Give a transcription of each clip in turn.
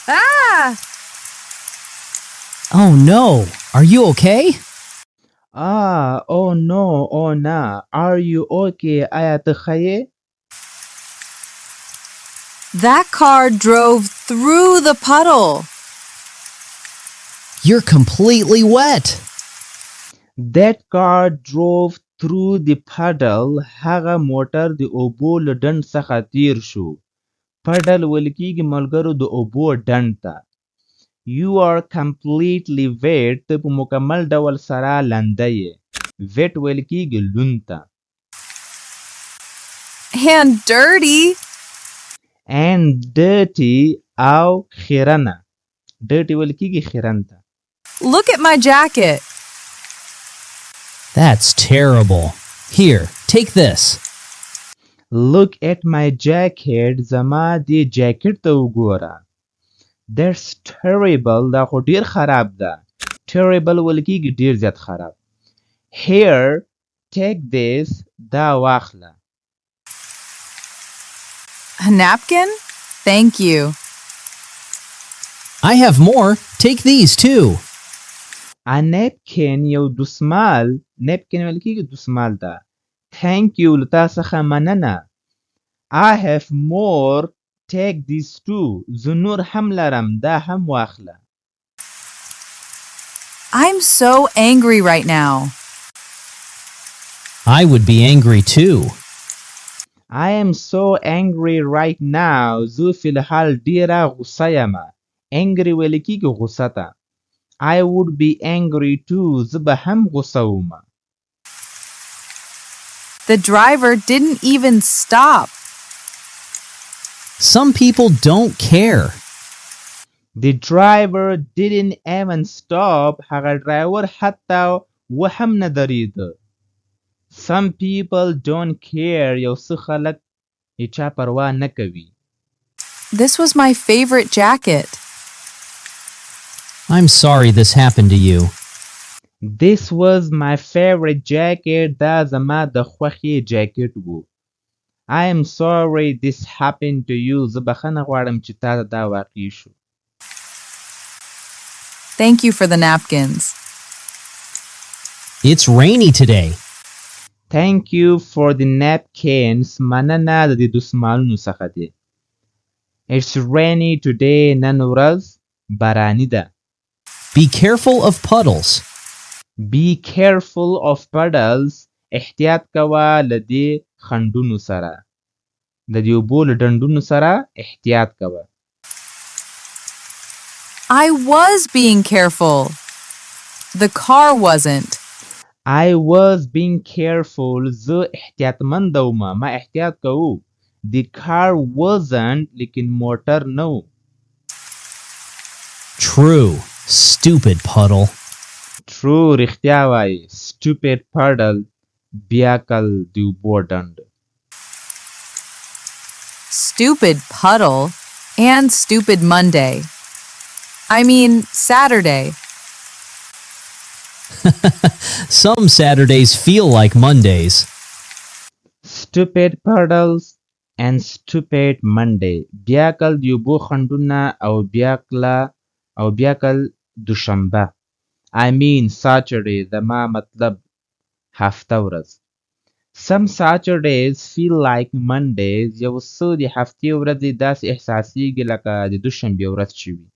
Ah! Oh no! Are you okay? Oh no, oh no. Are you okay? آیا ته ښه یې؟ That car drove through the puddle. You're completely wet. That car drove through the puddle. هغه موټر د اوبو له ډنډ څخه تیر شو. پډل ویل کېږي ملګرو د اوبو ډنډ ته. You are completely wet. ته په مکمل ډول سره لنده یې. wet ویل کېږي لوند ته. And dirty. And dirty او خیرنه. dirty ویل کېږي خیرن ته. Look at my jacket. That's terrible. Here, take this. Look at my jacket. زما دې جاکټ ته وګوره. That's terrible. دا خو ډیر خراب ده. Terrible ویل کېږي ډیر زیات خراب. Here, take this. دا واخله. A napkin? Thank you. I have more. Take these too. A napkin یو دسمال. napkin ویل کېږي دسمال ته. Thank you له تا څخه مننه. I have more. Take these too. زه نور هم لرم. دا هم واخله. I'm so angry right now. I would be angry too. I am so angry right now. زه فی الحال ډیره غوسه یم. angry ویل کېږي غوسه ته. I would be angry too. زه به هم غوسه وم. The driver didn't even stop. Some people don't care. The driver didn't even stop. هغه ډرایور حتی و هم نه درېده. Some people don't care. یو څه خلک هیچا پروا نه کوي. This was my favorite jacket. I'm sorry this happened to you. This was my favorite jacket. دا زما د خوښې جاکټ و. I am sorry this happened to you. زه بخښنه غواړم چې تا ته دا واقع شو. Thank you for the napkins. It's rainy today. Thank you for the napkins. مننه د دې دسمالونو څخه دی. It's rainy today. نن ورځ باراني ده. Be careful of puddles. Be careful of puddles. احتیاط کوه له دې خنډونو سره. د دې اوبو له ډنډونو سره احتیاط کوه. I was being careful. The car wasn't. I was being careful. زه احتیاطمند وم. ما احتیاط کوو. The car wasn't. لیکن موټر نه و. True. Stupid puddle. True. رښتیا وایي. Stupid puddle. بیا کل د اوبو ډنډ. Stupid puddle and stupid Monday. I mean, Saturday. Some Saturdays feel like Mondays. Stupid puddles and stupid Monday. بیا کل د اوبو خنډونه او بیا کل دوشنبه. I mean Saturday. زما مطلب هفته ورځ. Some Saturdays feel like Mondays. یو څه د هفتې ورځې داسې احساسېږي لکه د دوشنبې ورځ چې وي.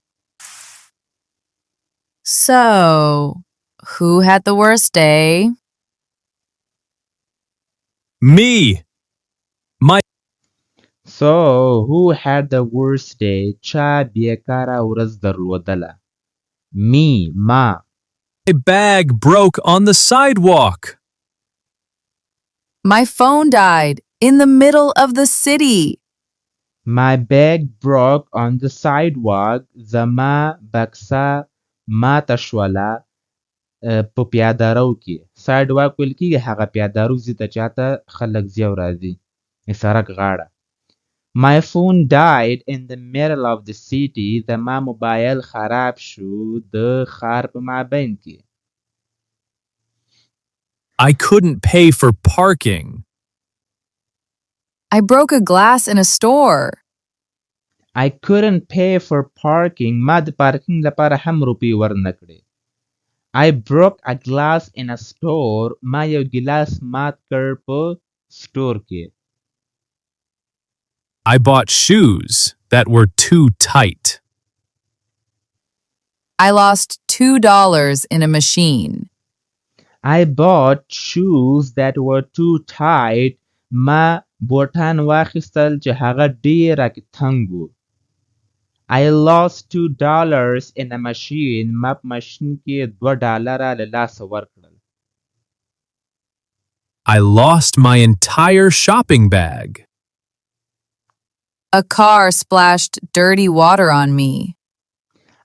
So, who had the worst day? Me. So, who had the worst day? چا بیکاره ورځ درلودله. Me. ما. My bag broke on the sidewalk. My phone died in the middle of the city. My bag broke on the sidewalk. زما بکسه ماته شوله په پیادهرو کې. sidewalk ویل کېږي هغه پیادهرو ځي ته چاته خلک ځي او راځي. د سړک غاړه. My phone died in the middle of the city. زما موبایل خراب شو د ښار په مابین کې. I couldn't pay for parking. I broke a glass in a store. I couldn't pay for parking. ما د پارکینګ لپاره هم روپی ورنکړې. I broke a glass in a store. ما یو ګلاس مات کړ په سٹور کې. I bought shoes that were too tight. I lost $2 in a machine. I bought shoes that were too tight. ما بوټان واخیستل چې هغه ډېر راکې تنګ وو. I lost $2 in a machine. ما په ماشین کې $2 له لاسه ورکړل. I lost my entire shopping bag. A car splashed dirty water on me.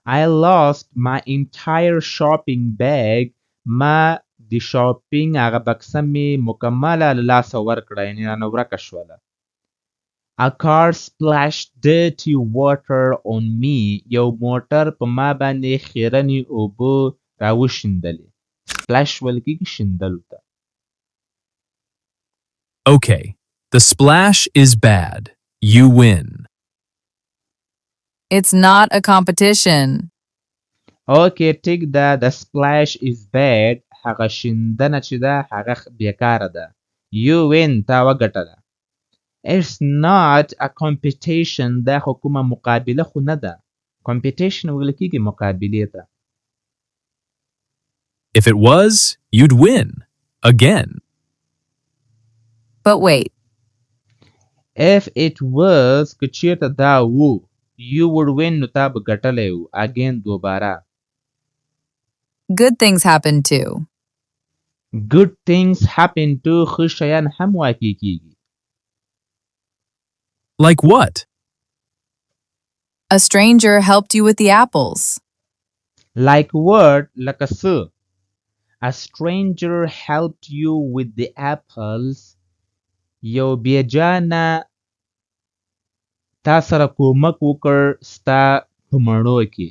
I lost my entire shopping bag. ما د شاپینګ هغه بکسه مې مکمله له لاسه ورکړه، یعنې رانه ورکه شوله. A car splashed dirty water on me. یو موټر په ما باندې خیرنې اوبه راوشیندلې. سپلش ویل کېږي شیندلو ته. Okay, the splash is bad. You win. It's not a competition. Okay, ټیک ده. The splash is bad. هغه شیندنه چې ده هغه بیکاره ده. You win. تا وګټله. It's not a competition. دا خو کومه مقابله خو نه ده. Competition ویل کېږي مقابلې ته. If it was, you'd win. Again. But wait, If it was که چیرته دا وو you would win نو تا به ګټلی وو. Again دوباره. good things happen too. Good things happen to. ښه شیان هم واقع کېږي. Like what? A stranger helped you with the apples. Like what? لکه څه. A stranger helped you with the apples. یو بیجانه تا سره کومک وکړ ستا په مڼو کې.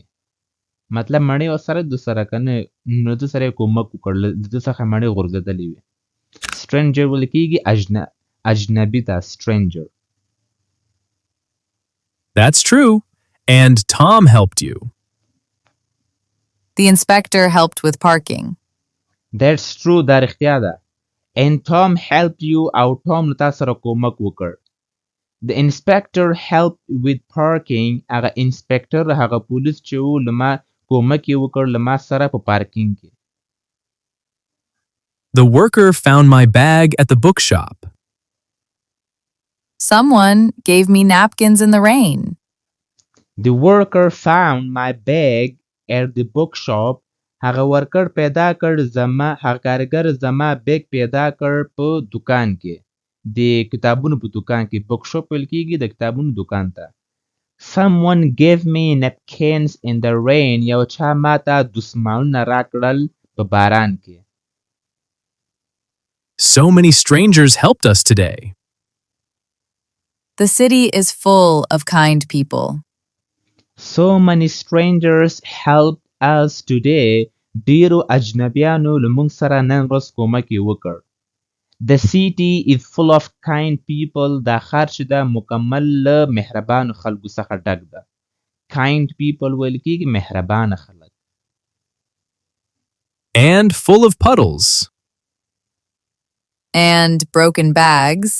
مطلب مڼې ورسره د سره که نه نو د سره یې کومک وکړ، د ده څخه مڼې غورځېدلې وې. stranger ویل کېږي اجنبي ته. stranger. That's true. And Tom helped you. The inspector helped with parking. That's true. دا رښتیا ده. And Tom helped you. او Tom نو تا سره کومک وکړ. The inspector helped with parking. هغه انسپکټر هغه پولیس چې و له ما کومک یې وکړ له ما سره په پارکینګ کې. The worker found my bag at the bookshop. Someone gave me napkins in the rain. The worker found my bag at the bookshop. هغه ورکر پیدا کړ زما هغه کارګر زما بیگ پیدا کړ په دکان کې. د کتابونو په دکان کې. بک شاپ ویل کېږي د کتابونو دکان ته. Someone gave me napkins in the rain. یو چا ماته دستمالونه راکړل په باران کې. So many strangers helped us today. The city is full of kind people. So many strangers helped us today. ډیرو اجنبیانو له موږ سره نن ورځ کومک یې وکړ. The city is full of kind people. دا ښار چې ده مکمل له مهربانو خلکو څخه ډک ده. kind people ویل کېږي مهربانه خلک. And full of puddles. And broken bags.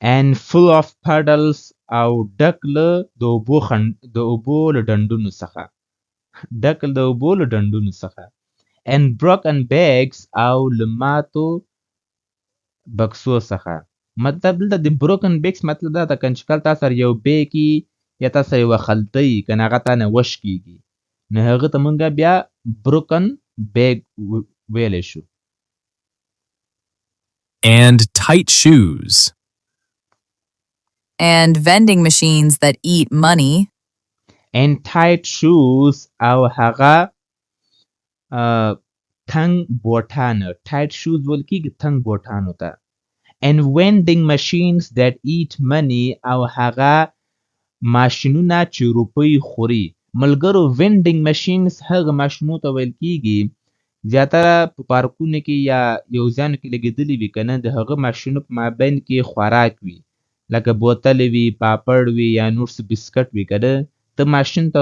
And full of puddles. او ډک له د اوبو له ډنډونو څخه. ډک د اوبو له ډنډونو څخه. And broken bags. او له ماتو بکسو څخه. مطلب دلته د broken bags مطلب دا ده که چې کله تا سره یو بیګ وي یا تا سره یوه خلطه وي که نه هغه تا نه وش کېږي نو هغه ته مونږ بیا broken bag ویلی شو. And tight shoes. And vending machines that eat money. And tight shoes. او هغه تنګ بوټانه. tight shoes ویل کېږي تنګ بوټانو ته. And vending machines that eat money. او هغه ماشینونه چې روپۍ خوري. ملګرو vending machines هغه ماشینو ته ویل کېږي زیاتره په پارکونو کې یا یو ځایونو کې لګېدلي وي که نه د هغه ماشینو په مابین کې خوراک وي. لکه بوتل وي پاپړ وي یا نور څه بسکټ وي که نه ته ماشین ته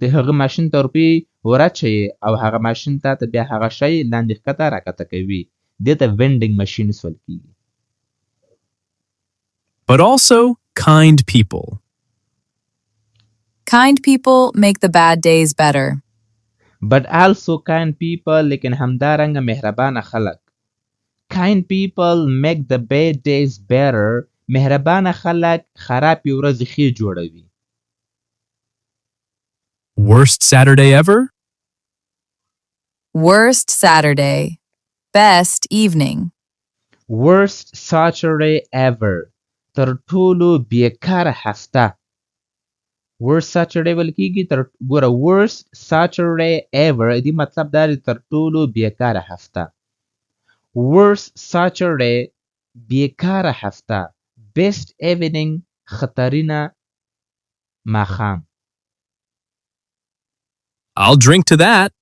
د هغه ماشین ته روپۍ ورچوي او هغه ماشین تا ته بیا هغه شی لاندې ښکته راکته کوي دې ته وینډینګ ماشین ویل کېږي. But also kind people. Kind people make the bad days better. But also kind people لیکن همدارنګه مهربانه خلک. Kind people make the bad days better. مهربانه خلک خرابې ورځې ښې جوړوي. Worst Saturday ever? Worst Saturday. Best evening. Worst Saturday ever. تر ټولو بیکاره هفته. Worst Saturday ویل کېږي ګوره worst Saturday ever دې مطلب دا دی تر ټولو بیکاره هفته. Worst Saturday بیکاره هفته. Best evening خطرینه ماښام. I'll drink to that.